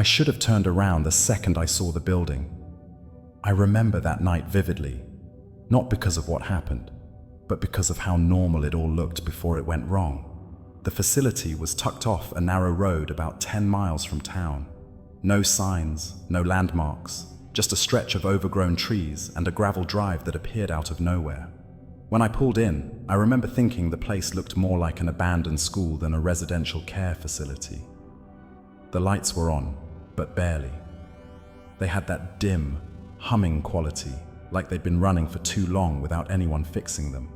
I should have turned around the second I saw the building. I remember that night vividly, not because of what happened, but because of how normal it all looked before it went wrong. The facility was tucked off a narrow road about 10 miles from town. No signs, no landmarks, just a stretch of overgrown trees and a gravel drive that appeared out of nowhere. When I pulled in, I remember thinking the place looked more like an abandoned school than a residential care facility. The lights were on, but barely. They had that dim, humming quality, like they'd been running for too long without anyone fixing them.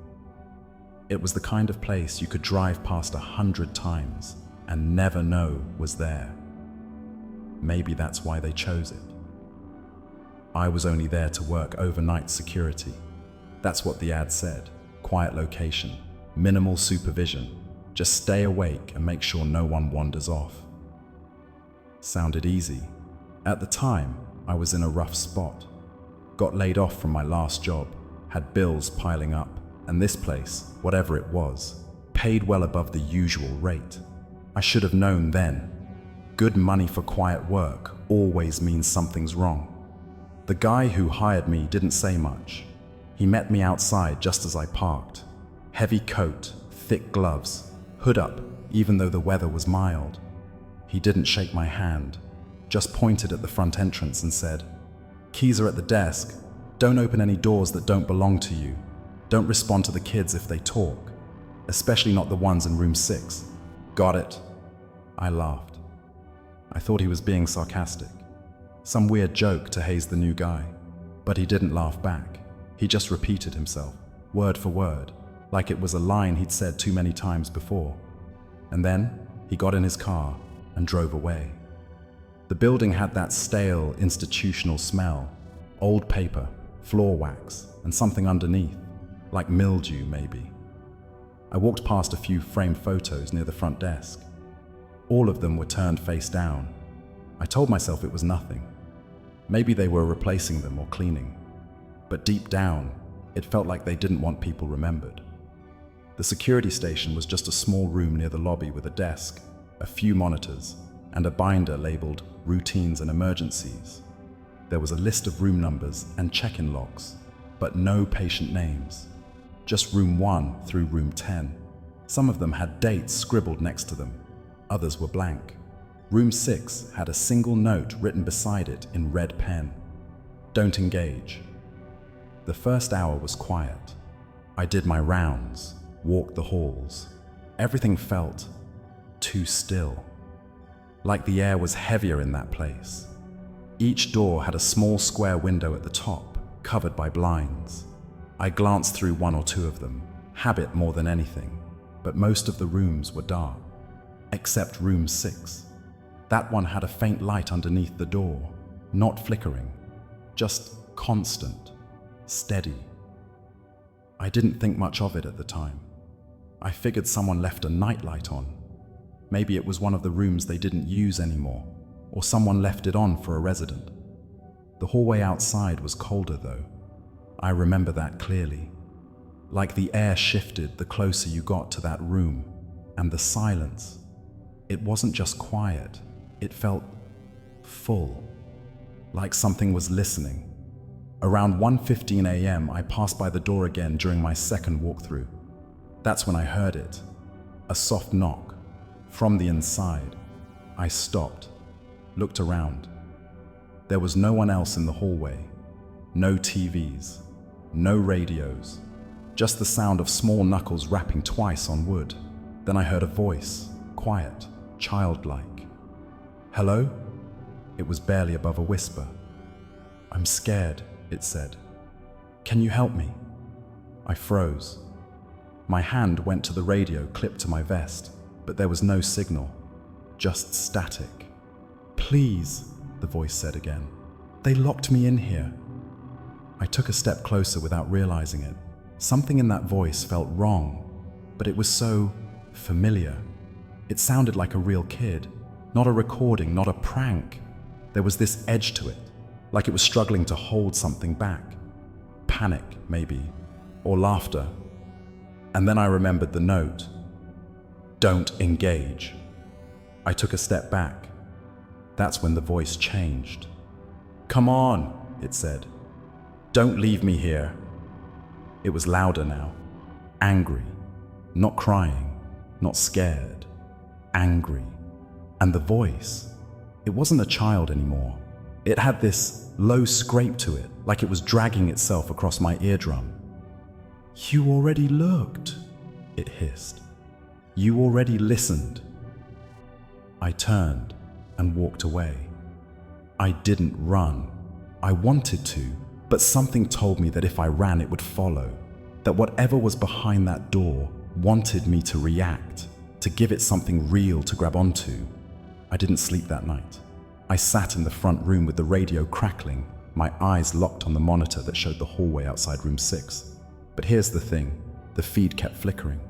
It was the kind of place you could drive past 100 times and never know was there. Maybe that's why they chose it. I was only there to work overnight security. That's what the ad said. Quiet location, minimal supervision. Just stay awake and make sure no one wanders off. Sounded easy. At the time, I was in a rough spot. Got laid off from my last job, had bills piling up, and this place, whatever it was, paid well above the usual rate. I should have known then. Good money for quiet work always means something's wrong. The guy who hired me didn't say much. He met me outside just as I parked. Heavy coat, thick gloves, hood up, even though the weather was mild. He didn't shake my hand, just pointed at the front entrance and said, "Keys are at the desk. Don't open any doors that don't belong to you. Don't respond to the kids if they talk, especially not the ones in room 6. Got it?" I laughed. I thought he was being sarcastic. Some weird joke to haze the new guy. But he didn't laugh back. He just repeated himself, word for word, like it was a line he'd said too many times before. And then he got in his car and drove away. The building had that stale, institutional smell, old paper, floor wax, and something underneath, like mildew maybe. I walked past a few framed photos near the front desk. All of them were turned face down. I told myself it was nothing. Maybe they were replacing them or cleaning. But deep down, it felt like they didn't want people remembered. The security station was just a small room near the lobby with a desk, a few monitors, and a binder labeled routines and emergencies. There was a list of room numbers and check-in logs, but no patient names. Just room 1 through room 10. Some of them had dates scribbled next to them. Others were blank. Room 6 had a single note written beside it in red pen. "Don't engage." The first hour was quiet. I did my rounds, walked the halls. Everything felt too still. Like the air was heavier in that place. Each door had a small square window at the top, covered by blinds. I glanced through one or two of them, habit more than anything, but most of the rooms were dark, except room 6. That one had a faint light underneath the door, not flickering, just constant, steady. I didn't think much of it at the time. I figured someone left a nightlight on. Maybe it was one of the rooms they didn't use anymore, or someone left it on for a resident. The hallway outside was colder though. I remember that clearly. Like the air shifted the closer you got to that room, and the silence. It wasn't just quiet, it felt full, like something was listening. Around 1:15 a.m., I passed by the door again during my second walkthrough. That's when I heard it, a soft knock from the inside. I stopped, looked around. There was no one else in the hallway, no TVs, no radios, just the sound of small knuckles rapping twice on wood. Then I heard a voice, quiet, childlike. "Hello?" It was barely above a whisper. "I'm scared," it said. "Can you help me?" I froze. My hand went to the radio clipped to my vest, but there was no signal, just static. "Please," the voice said again. "They locked me in here." I took a step closer without realizing it. Something in that voice felt wrong, but it was so familiar. It sounded like a real kid, not a recording, not a prank. There was this edge to it, like it was struggling to hold something back. Panic, maybe, or laughter. And then I remembered the note. "Don't engage." I took a step back. That's when the voice changed. "Come on," it said. "Don't leave me here." It was louder now. Angry. Not crying. Not scared. Angry. And the voice, it wasn't a child anymore. It had this low scrape to it, like it was dragging itself across my eardrum. "You already looked," it hissed. "You already listened." I turned and walked away. I didn't run. I wanted to, but something told me that if I ran, it would follow. That whatever was behind that door wanted me to react, to give it something real to grab onto. I didn't sleep that night. I sat in the front room with the radio crackling, my eyes locked on the monitor that showed the hallway outside room 6. But here's the thing, the feed kept flickering.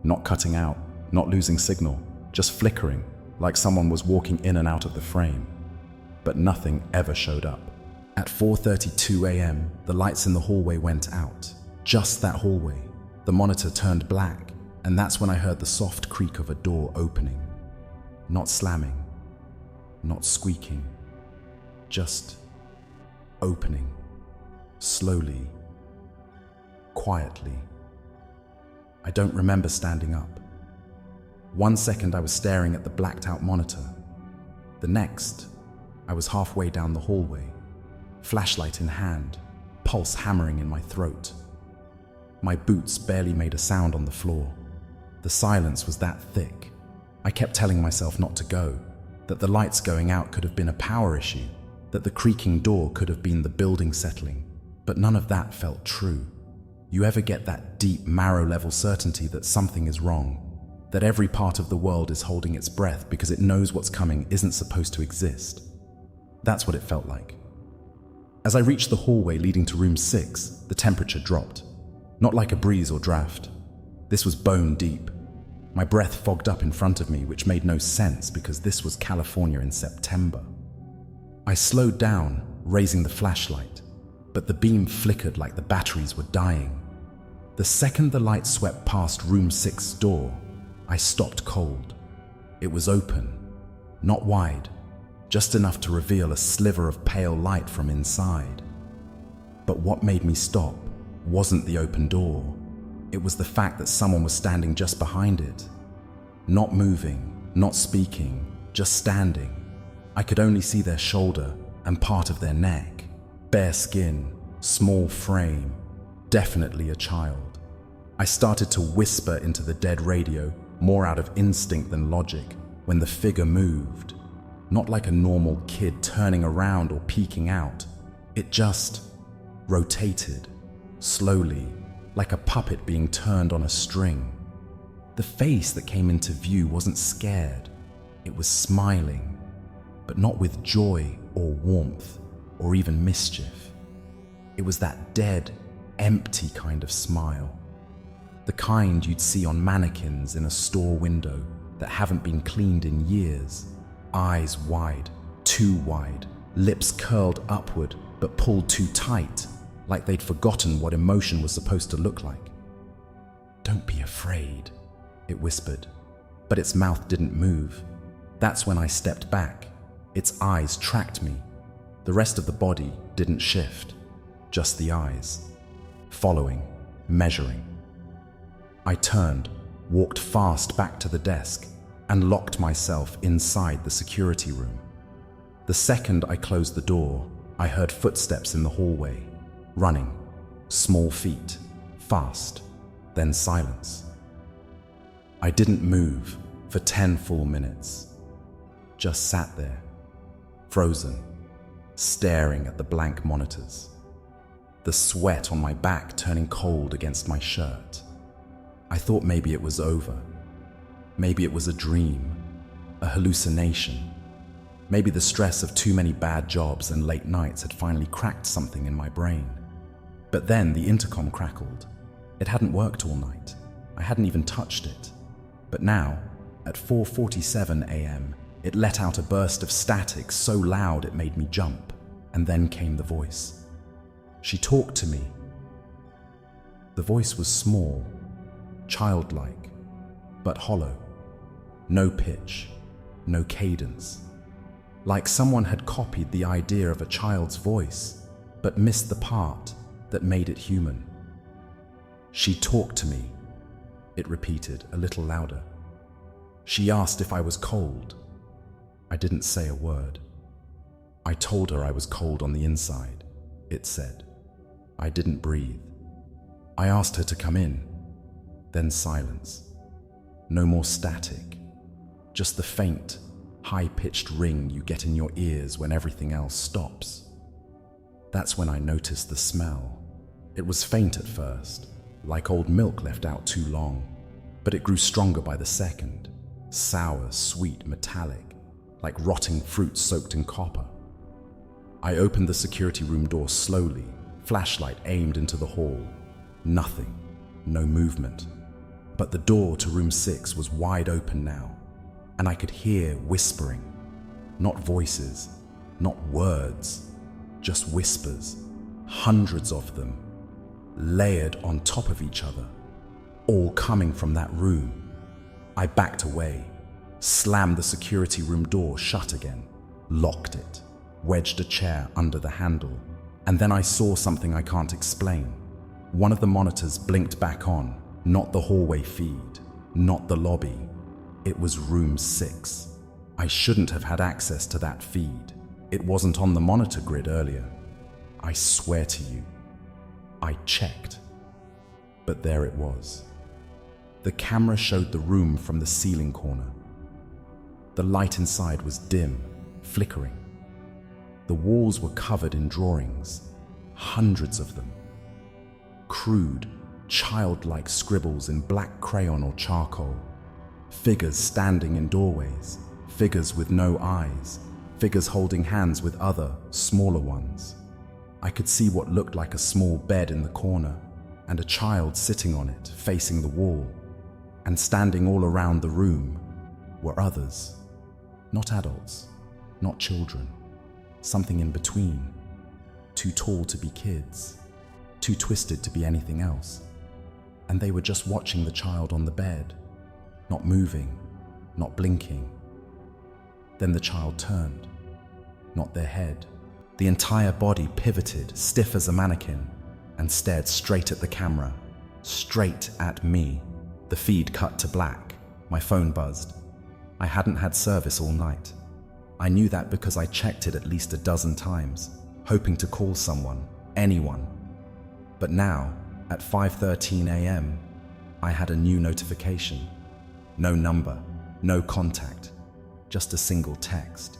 Not cutting out, not losing signal, just flickering, like someone was walking in and out of the frame. But nothing ever showed up. At 4:32 a.m., the lights in the hallway went out. Just that hallway. The monitor turned black, and that's when I heard the soft creak of a door opening. Not slamming, not squeaking, just opening. Slowly, quietly. I don't remember standing up. 1 second I was staring at the blacked out monitor. The next, I was halfway down the hallway, flashlight in hand, pulse hammering in my throat. My boots barely made a sound on the floor. The silence was that thick. I kept telling myself not to go, that the lights going out could have been a power issue, that the creaking door could have been the building settling, but none of that felt true. You ever get that deep marrow-level certainty that something is wrong? That every part of the world is holding its breath because it knows what's coming isn't supposed to exist? That's what it felt like. As I reached the hallway leading to room 6, the temperature dropped. Not like a breeze or draft. This was bone deep. My breath fogged up in front of me, which made no sense because this was California in September. I slowed down, raising the flashlight, but the beam flickered like the batteries were dying. The second the light swept past room 6's door, I stopped cold. It was open, not wide, just enough to reveal a sliver of pale light from inside. But what made me stop wasn't the open door. It was the fact that someone was standing just behind it. Not moving, not speaking, just standing. I could only see their shoulder and part of their neck. Bare skin, small frame, definitely a child. I started to whisper into the dead radio, more out of instinct than logic, when the figure moved. Not like a normal kid turning around or peeking out. It just rotated, slowly, like a puppet being turned on a string. The face that came into view wasn't scared. It was smiling, but not with joy or warmth or even mischief. It was that dead, empty kind of smile. The kind you'd see on mannequins in a store window that haven't been cleaned in years. Eyes wide, too wide, lips curled upward but pulled too tight, like they'd forgotten what emotion was supposed to look like. "Don't be afraid," it whispered, but its mouth didn't move. That's when I stepped back. Its eyes tracked me. The rest of the body didn't shift, just the eyes, following, measuring. I turned, walked fast back to the desk, and locked myself inside the security room. The second I closed the door, I heard footsteps in the hallway, running, small feet, fast, then silence. I didn't move for 10 full minutes, just sat there, frozen, staring at the blank monitors, the sweat on my back turning cold against my shirt. I thought maybe it was over. Maybe it was a dream, a hallucination. Maybe the stress of too many bad jobs and late nights had finally cracked something in my brain. But then the intercom crackled. It hadn't worked all night. I hadn't even touched it. But now, at 4:47 a.m., it let out a burst of static so loud it made me jump. And then came the voice. She talked to me. The voice was small, childlike, but hollow. No pitch, no cadence. like someone had copied the idea of a child's voice, but missed the part that made it human. "She talked to me," it repeated a little louder. "She asked if I was cold." I didn't say a word. "I told her I was cold on the inside," it said. I didn't breathe. I asked her to come in, then silence. No more static, just the faint, high-pitched ring you get in your ears when everything else stops. That's when I noticed the smell. It was faint at first, like old milk left out too long, but it grew stronger by the second. Sour, sweet, metallic, like rotting fruit soaked in copper. I opened the security room door slowly, flashlight aimed into the hall. Nothing, no movement. But the door to room 6 was wide open now, and I could hear whispering. Not voices, not words, just whispers. Hundreds of them, layered on top of each other, all coming from that room. I backed away, slammed the security room door shut again, locked it, wedged a chair under the handle, and then I saw something I can't explain. One of the monitors blinked back on, not the hallway feed, not the lobby. It was room 6. I shouldn't have had access to that feed. It wasn't on the monitor grid earlier. I swear to you, I checked. But there it was. The camera showed the room from the ceiling corner. The light inside was dim, flickering. The walls were covered in drawings, hundreds of them. Crude, childlike scribbles in black crayon or charcoal. Figures standing in doorways, figures with no eyes, figures holding hands with other, smaller ones. I could see what looked like a small bed in the corner, and a child sitting on it, facing the wall. And standing all around the room were others. Not adults, not children. Something in between. Too tall to be kids, too twisted to be anything else. And they were just watching the child on the bed, not moving, not blinking. Then the child turned, not their head. The entire body pivoted, stiff as a mannequin, and stared straight at the camera, straight at me. The feed cut to black. My phone buzzed. I hadn't had service all night. I knew that because I checked it at least a dozen times, hoping to call someone, anyone. But now, at 5:13 a.m., I had a new notification. No number, no contact, just a single text.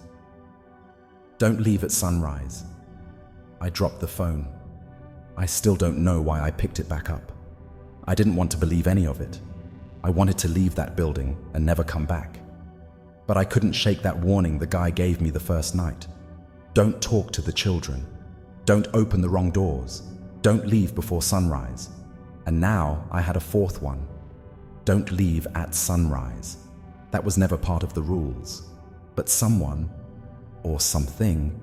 "Don't leave at sunrise." I dropped the phone. I still don't know why I picked it back up. I didn't want to believe any of it. I wanted to leave that building and never come back. But I couldn't shake that warning the guy gave me the first night. Don't talk to the children. Don't open the wrong doors. Don't leave before sunrise. And now I had a fourth one. Don't leave at sunrise. That was never part of the rules. But someone, or something,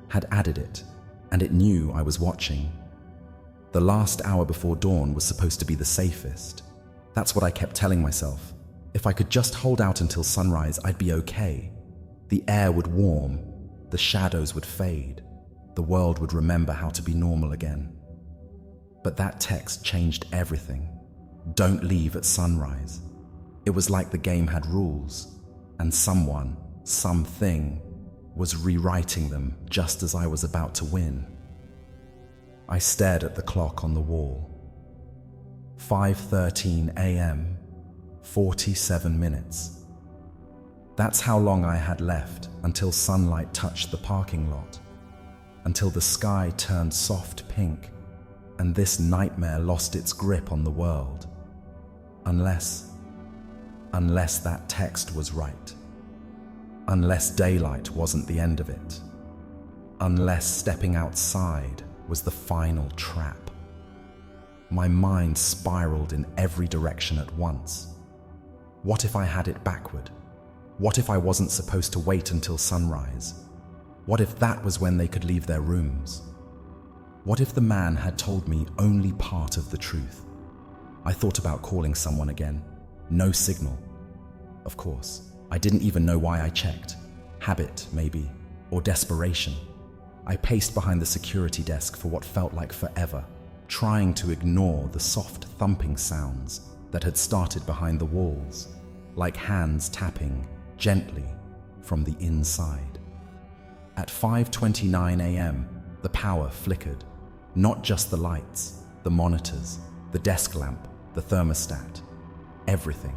had added it, and it knew I was watching. The last hour before dawn was supposed to be the safest. That's what I kept telling myself. If I could just hold out until sunrise, I'd be okay. The air would warm, the shadows would fade, the world would remember how to be normal again. But that text changed everything. Don't leave at sunrise. It was like the game had rules, and someone, something, was rewriting them just as I was about to win. I stared at the clock on the wall. 5:13 a.m., 47 minutes. That's how long I had left until sunlight touched the parking lot, until the sky turned soft pink, and this nightmare lost its grip on the world. Unless that text was right. Unless daylight wasn't the end of it. Unless stepping outside was the final trap. My mind spiraled in every direction at once. What if I had it backward? What if I wasn't supposed to wait until sunrise? What if that was when they could leave their rooms? What if the man had told me only part of the truth? I thought about calling someone again. No signal. Of course, I didn't even know why I checked. Habit, maybe. or desperation. I paced behind the security desk for what felt like forever, trying to ignore the soft thumping sounds that had started behind the walls, like hands tapping gently from the inside. At 5:29 a.m., the power flickered. Not just the lights, the monitors, the desk lamp, the thermostat, everything.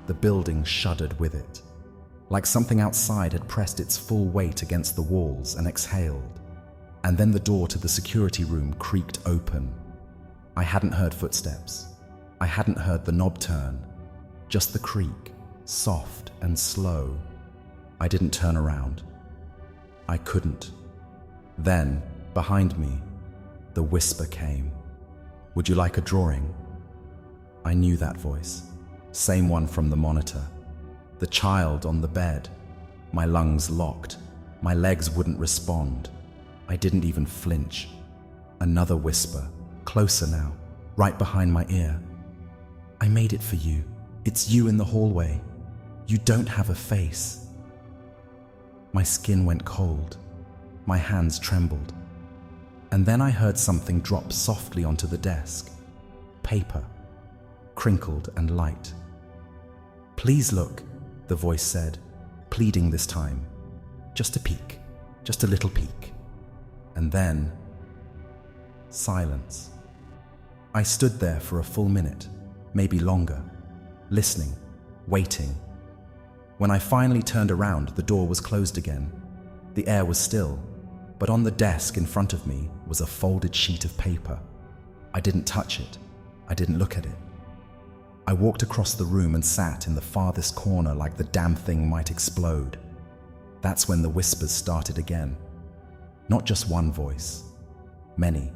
The building shuddered with it, like something outside had pressed its full weight against the walls and exhaled. And then the door to the security room creaked open. I hadn't heard footsteps. I hadn't heard the knob turn, just the creak, soft and slow. I didn't turn around. I couldn't. Then, behind me, the whisper came. "Would you like a drawing?" I knew that voice, same one from the monitor. The child on the bed, my lungs locked, my legs wouldn't respond. I didn't even flinch. Another whisper, closer now, right behind my ear. "I made it for you. It's you in the hallway. You don't have a face." My skin went cold. My hands trembled. And then I heard something drop softly onto the desk. Paper, crinkled and light. "Please look," the voice said, pleading this time. "Just a peek, just a little peek." And then, silence. I stood there for a full minute, maybe longer, listening, waiting. When I finally turned around, the door was closed again. The air was still, but on the desk in front of me was a folded sheet of paper. I didn't touch it. I didn't look at it. I walked across the room and sat in the farthest corner like the damn thing might explode. That's when the whispers started again. Not just one voice, many,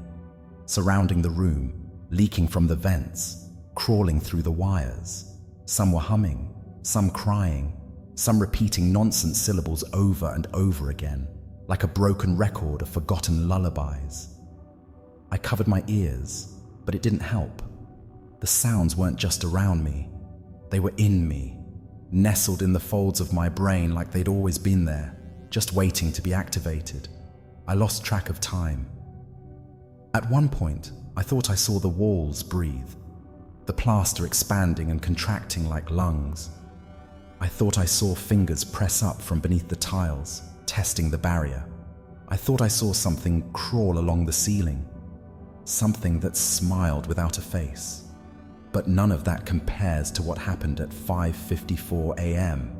surrounding the room, leaking from the vents, crawling through the wires. Some were humming, some crying, some repeating nonsense syllables over and over again, like a broken record of forgotten lullabies. I covered my ears, but it didn't help. The sounds weren't just around me. They were in me, nestled in the folds of my brain like they'd always been there, just waiting to be activated. I lost track of time. At one point, I thought I saw the walls breathe, the plaster expanding and contracting like lungs. I thought I saw fingers press up from beneath the tiles, testing the barrier. I thought I saw something crawl along the ceiling, something that smiled without a face. But none of that compares to what happened at 5:54 a.m.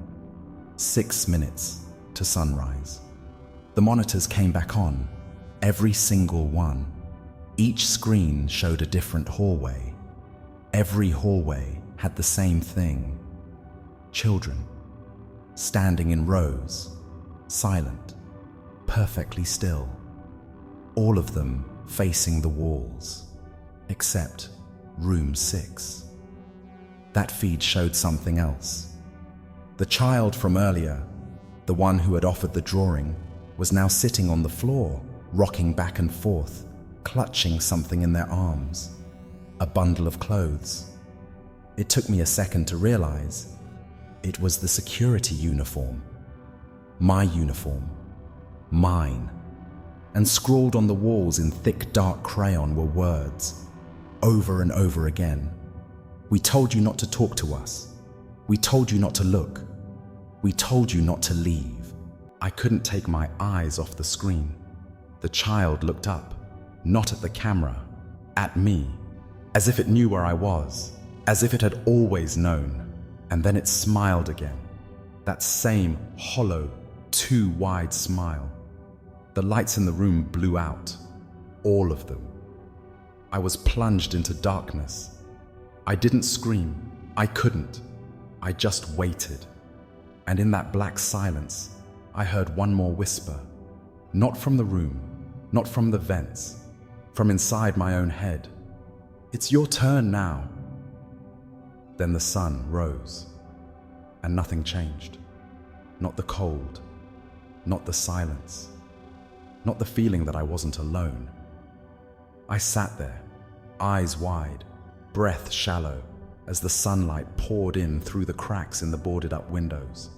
6 minutes to sunrise. The monitors came back on, every single one. Each screen showed a different hallway. Every hallway had the same thing. Children, standing in rows, silent, perfectly still. All of them facing the walls, except room 6. That feed showed something else. The child from earlier, the one who had offered the drawing, was now sitting on the floor, rocking back and forth, clutching something in their arms. A bundle of clothes. It took me a second to realize it was the security uniform. My uniform. Mine. And scrawled on the walls in thick dark crayon were words, over and over again. "We told you not to talk to us. We told you not to look. We told you not to leave." I couldn't take my eyes off the screen. The child looked up, not at the camera, at me, as if it knew where I was, as if it had always known. And then it smiled again, that same hollow, too wide smile. The lights in the room blew out, all of them. I was plunged into darkness. I didn't scream. I couldn't. I just waited. And in that black silence, I heard one more whisper. Not from the room, not from the vents, from inside my own head. "It's your turn now." Then the sun rose, and nothing changed. Not the cold, not the silence, not the feeling that I wasn't alone. I sat there, eyes wide, breath shallow, as the sunlight poured in through the cracks in the boarded-up windows.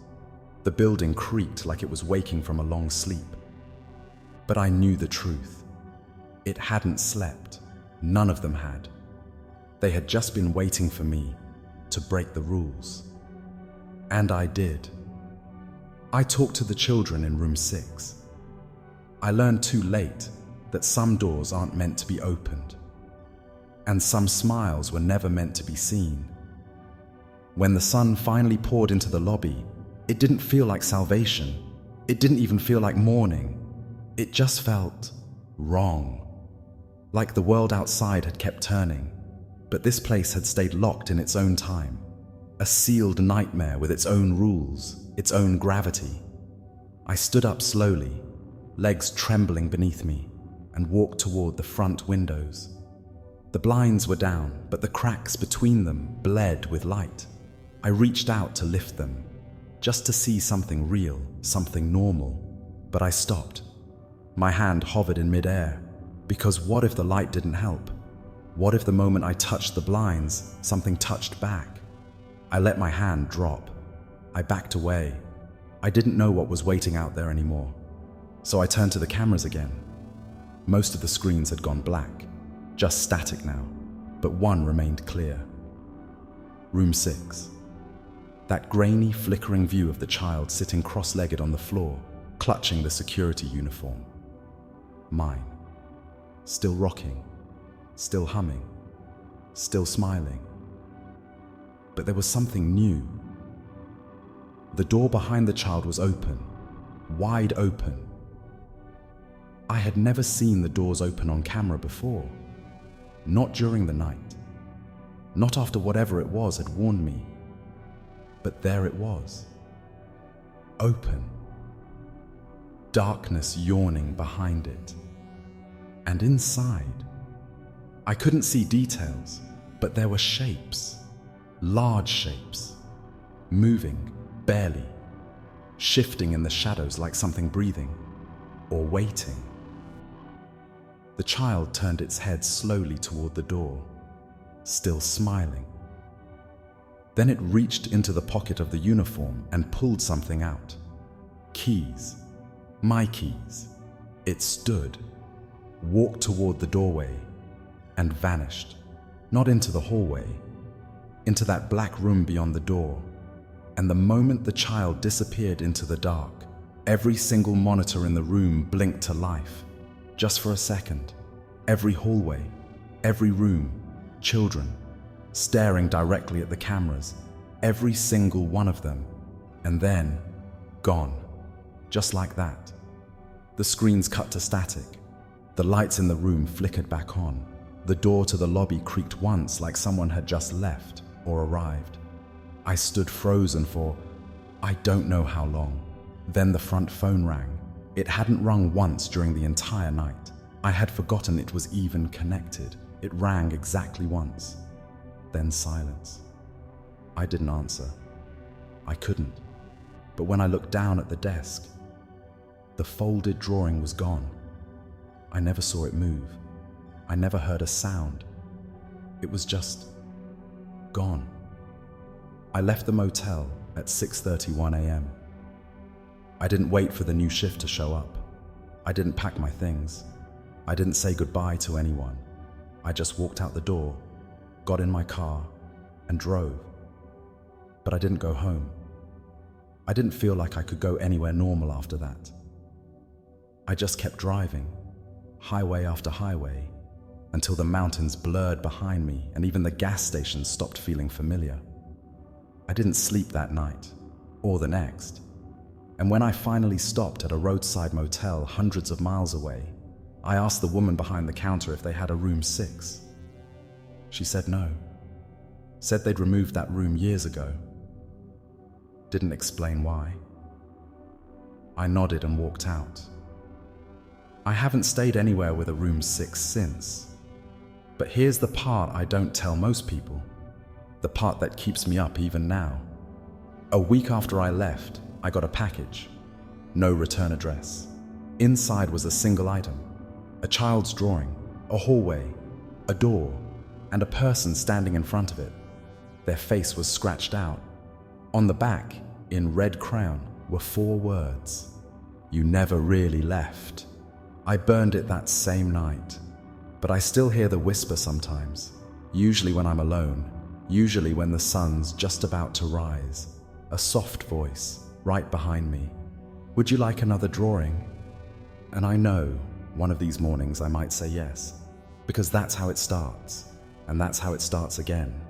The building creaked like it was waking from a long sleep. But I knew the truth. It hadn't slept. None of them had. They had just been waiting for me to break the rules. And I did. I talked to the children in room 6. I learned too late that some doors aren't meant to be opened, and some smiles were never meant to be seen. When the sun finally poured into the lobby, it didn't feel like salvation. It didn't even feel like morning. It just felt wrong. Like the world outside had kept turning, but this place had stayed locked in its own time. A sealed nightmare with its own rules, its own gravity. I stood up slowly, legs trembling beneath me, and walked toward the front windows. The blinds were down, but the cracks between them bled with light. I reached out to lift them, just to see something real, something normal, but I stopped. My hand hovered in midair, because what if the light didn't help? What if the moment I touched the blinds, something touched back? I let my hand drop. I backed away. I didn't know what was waiting out there anymore. So I turned to the cameras again. Most of the screens had gone black, just static now, but one remained clear. Room 6. That grainy, flickering view of the child sitting cross-legged on the floor, clutching the security uniform. Mine. Still rocking, still humming, still smiling. But there was something new. The door behind the child was open, wide open. I had never seen the doors open on camera before. Not during the night. Not after whatever it was had warned me. But there it was. Open. Darkness yawning behind it. And inside, I couldn't see details, but there were shapes. Large shapes. Moving, barely. Shifting in the shadows like something breathing. Or waiting. The child turned its head slowly toward the door, still smiling. Then it reached into the pocket of the uniform and pulled something out. Keys. My keys. It stood, walked toward the doorway, and vanished. Not into the hallway, into that black room beyond the door. And the moment the child disappeared into the dark, every single monitor in the room blinked to life. Just for a second. Every hallway, every room, children, staring directly at the cameras, every single one of them, and then gone, just like that. The screens cut to static. The lights in the room flickered back on. The door to the lobby creaked once like someone had just left or arrived. I stood frozen for I don't know how long. Then the front phone rang. It hadn't rung once during the entire night. I had forgotten it was even connected. It rang exactly once. Then silence. I didn't answer. I couldn't. But when I looked down at the desk, the folded drawing was gone. I never saw it move. I never heard a sound. It was just gone. I left the motel at 6:31 a.m. I didn't wait for the new shift to show up. I didn't pack my things. I didn't say goodbye to anyone. I just walked out the door, got in my car, and drove. But I didn't go home. I didn't feel like I could go anywhere normal after that. I just kept driving, highway after highway, until the mountains blurred behind me and even the gas stations stopped feeling familiar. I didn't sleep that night, or the next. And when I finally stopped at a roadside motel hundreds of miles away, I asked the woman behind the counter if they had a room 6. She said no. Said they'd removed that room years ago. Didn't explain why. I nodded and walked out. I haven't stayed anywhere with a room 6 since. But here's the part I don't tell most people. The part that keeps me up even now. A week after I left, I got a package. No return address. Inside was a single item. A child's drawing, a hallway, a door, and a person standing in front of it. Their face was scratched out. On the back, in red crayon, were 4 words. You never really left. I burned it that same night, but I still hear the whisper sometimes, usually when I'm alone, usually when the sun's just about to rise. A soft voice right behind me. Would you like another drawing? And I know one of these mornings I might say yes, because that's how it starts, and that's how it starts again.